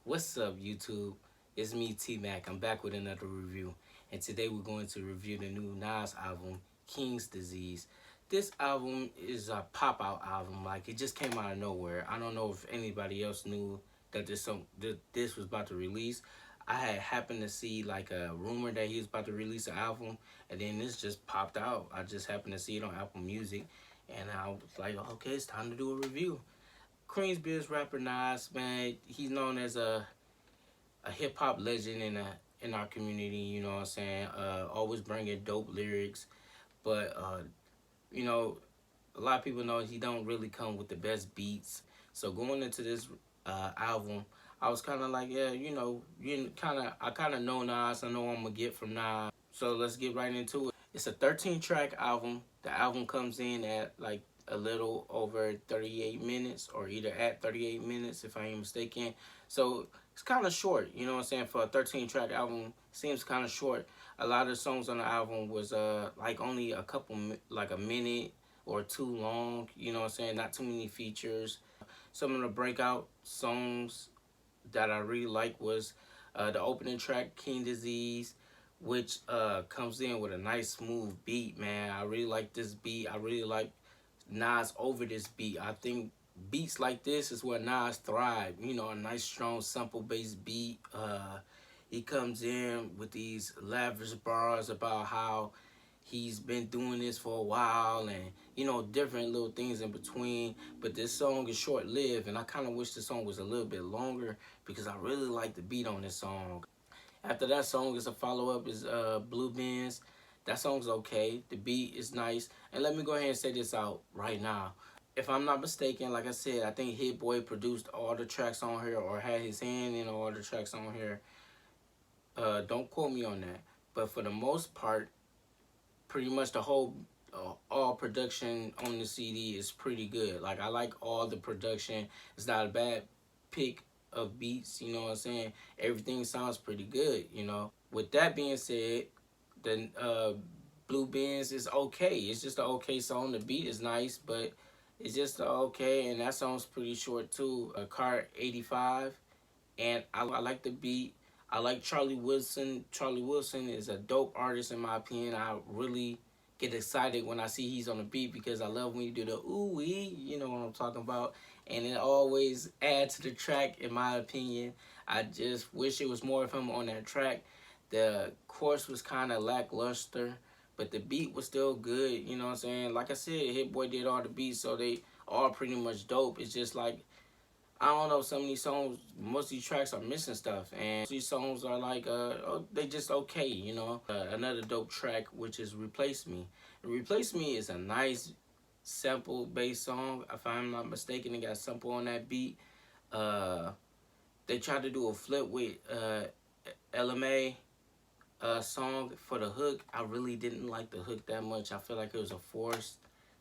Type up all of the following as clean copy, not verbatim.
What's up, YouTube? It's me, T Mac. I'm back with another review, and today we're going to review the new Nas album, King's Disease. This album is a pop out album, like it just came out of nowhere. I don't know if anybody else knew that this was about to release. I had happened to see like a rumor that he was about to release an album, and then this just popped out. I just happened to see it on Apple Music, and I was like, okay, it's time to do a review. Queensbridge rapper Nas, man, he's known as a hip hop legend in our community. You know what I'm saying? Always bringing dope lyrics, but you know, a lot of people know he don't really come with the best beats. So going into this album, I was kind of like, yeah, I kind of know Nas. I know what I'm gonna get from Nas. So let's get right into it. It's a 13 track album. The album comes in at like a little over 38 minutes, or either at 38 minutes if I ain't mistaken. So it's kind of short, you know what I'm saying? For a 13 track album, seems kind of short. A lot of the songs on the album was like only a couple, like a minute or too long, you know what I'm saying? Not too many features. Some of the breakout songs that I really like was the opening track, King Disease, which comes in with a nice smooth beat, man. I really like this beat. I really like Nas over this beat. I think beats like this is where Nas thrive. You know, a nice strong sample based beat. He comes in with these lavish bars about how he's been doing this for a while, and different little things in between. But this song is short lived, and I kind of wish the song was a little bit longer because I really like the beat on this song. After that song is a follow up is Blue Benz. That song's okay. The beat is nice. And let me go ahead and say this out right now. If I'm not mistaken, like I said, I think Hit Boy produced all the tracks on here, or had his hand in all the tracks on here. Don't quote me on that. But for the most part, pretty much the whole all production on the CD is pretty good. Like, I like all the production. It's not a bad pick of beats, you know what I'm saying? Everything sounds pretty good. With that being said, the Blue Benz is okay. It's just an okay song. The beat is nice, but it's just okay, and that song's pretty short too. Car 85, and I like the beat. I like Charlie Wilson. Charlie Wilson is a dope artist in my opinion. I really get excited when I see he's on the beat because I love when you do the ooh wee, you know what I'm talking about. And it always adds to the track in my opinion. I just wish it was more of him on that track. The chorus was kind of lackluster, but the beat was still good, you know what I'm saying? Like I said, Hit Boy did all the beats, so they all pretty much dope. It's just like, I don't know, some of these songs, most of these tracks are missing stuff, and these songs are like, they just okay. Another dope track, which is Replace Me. Replace Me is a nice sample-based song. If I'm not mistaken, it got sample on that beat. They tried to do a flip with LMA song for the hook. I really didn't like the hook that much. I feel like it was a forced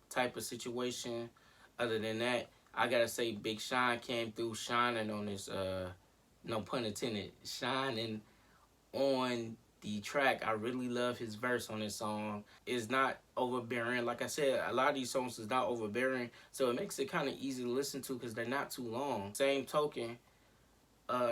type of situation. Other than that, I gotta say Big Sean came through shining on this, no pun intended, shining on the track. I really love his verse on this song. It's not overbearing. Like I said, a lot of these songs is not overbearing, so it makes it kind of easy to listen to because they're not too long. Same token,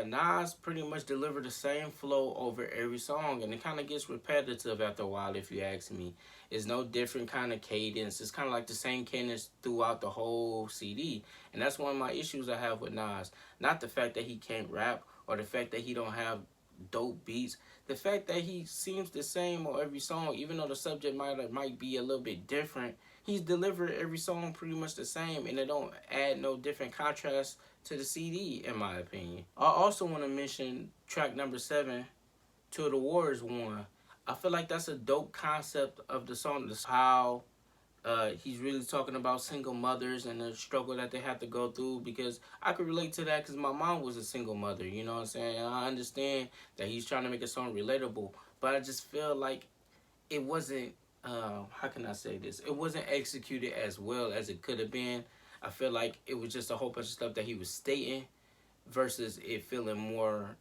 Nas pretty much delivered the same flow over every song, and it kind of gets repetitive after a while, if you ask me. It's no different kind of cadence. It's kind of like the same cadence throughout the whole CD, and that's one of my issues I have with Nas. Not the fact that he can't rap or the fact that he don't have dope beats. The fact that he seems the same on every song, even though the subject might be a little bit different. He's delivered every song pretty much the same, and it don't add no different contrast to the CD, in my opinion. I also want to mention track number 7, Till the War Is Won. I feel like that's a dope concept of the song. This how he's really talking about single mothers and the struggle that they have to go through, because I could relate to that because my mom was a single mother, you know what I'm saying? And I understand that he's trying to make a song relatable, but I just feel like it wasn't, how can I say this? It wasn't executed as well as it could have been. I feel like it was just a whole bunch of stuff that he was stating versus it feeling more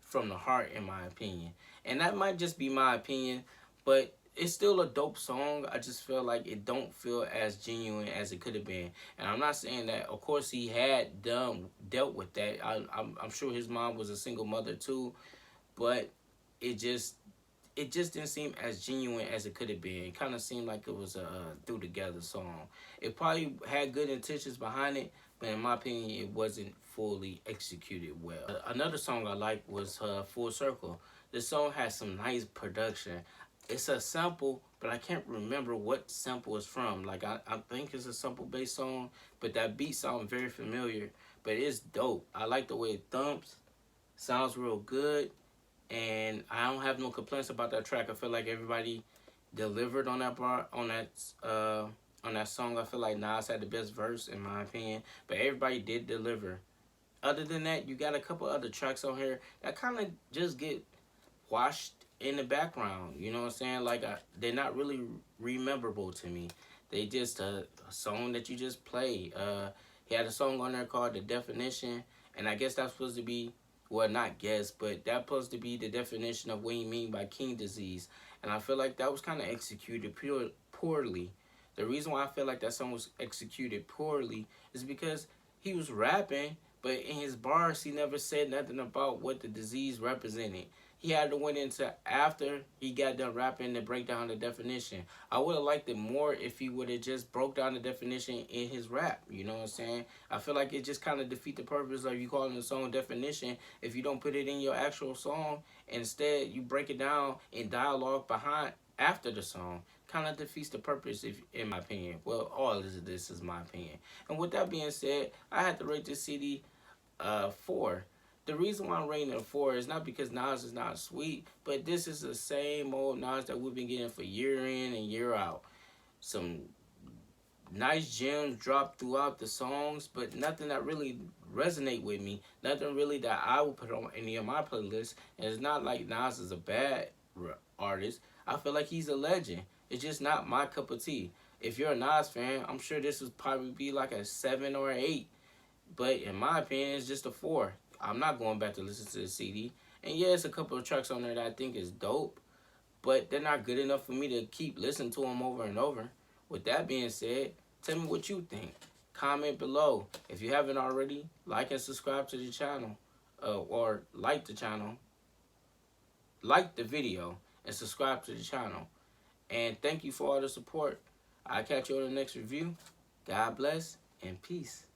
from the heart, in my opinion. And that might just be my opinion, but it's still a dope song. I just feel like it don't feel as genuine as it could have been. And I'm not saying that. Of course, he had dealt with that. I'm sure his mom was a single mother too, but it just didn't seem as genuine as it could have been. It kind of seemed like it was a through together song. It probably had good intentions behind it, but in my opinion, it wasn't fully executed well. Another song I liked was Full Circle. This song has some nice production. It's a sample, but I can't remember what sample it's from. Like, I think it's a sample based song, but that beat sounds very familiar. But it's dope. I like the way it thumps. Sounds real good, and I don't have no complaints about that track. I feel like everybody delivered on that bar, on that song. I feel like Nas had the best verse in my opinion, but everybody did deliver. Other than that, you got a couple other tracks on here that kind of just get washed in the background. You know what I'm saying? Like, they're not really rememberable to me. They just a song that you just play. He had a song on there called The Definition, and I guess that's supposed to be, well, not guess, but that's supposed to be the definition of what he mean by king disease. And I feel like that was kind of executed poorly. The reason why I feel like that song was executed poorly is because he was rapping, but in his bars, he never said nothing about what the disease represented. He had to went into after he got done rapping to break down the definition. I would have liked it more if he would have just broke down the definition in his rap. You know what I'm saying? I feel like it just kind of defeat the purpose of you calling the song definition if you don't put it in your actual song. Instead, you break it down in dialogue behind after the song. Kind of defeats the purpose, if in my opinion. Well, all of this is my opinion. And with that being said, I had to rate this CD 4. The reason why I'm rating it a 4 is not because Nas is not sweet, but this is the same old Nas that we've been getting for year in and year out. Some nice gems dropped throughout the songs, but nothing that really resonate with me. Nothing really that I would put on any of my playlists. And it's not like Nas is a bad artist. I feel like he's a legend. It's just not my cup of tea. If you're a Nas fan, I'm sure this would probably be like a 7 or an 8. But in my opinion, it's just a 4. I'm not going back to listen to the CD. And yeah, it's a couple of tracks on there that I think is dope, but they're not good enough for me to keep listening to them over and over. With that being said, tell me what you think. Comment below. If you haven't already, like and subscribe to the channel. Or like the channel. Like the video and subscribe to the channel. And thank you for all the support. I'll catch you on the next review. God bless and peace.